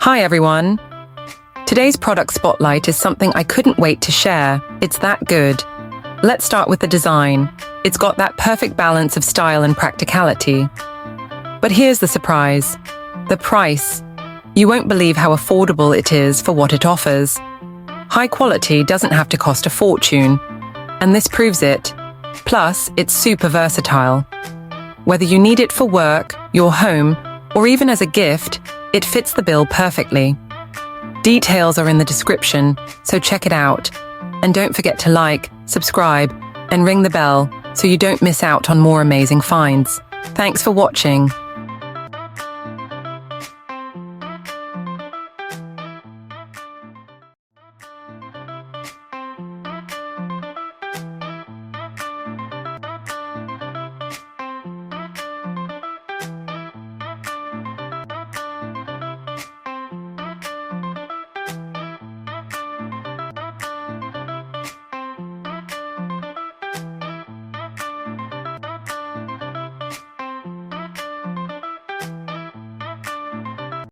Hi everyone! Today's product spotlight is something I couldn't wait to share. It's that good. Let's start with the design. It's got that perfect balance of style and practicality. But here's the surprise. The price. You won't believe how affordable it is for what it offers. High quality doesn't have to cost a fortune, and this proves it. Plus, it's super versatile. Whether you need it for work, your home, or even as a gift, it fits the bill perfectly. Details are in the description, so check it out. And don't forget to like, subscribe, and ring the bell so you don't miss out on more amazing finds. Thanks for watching.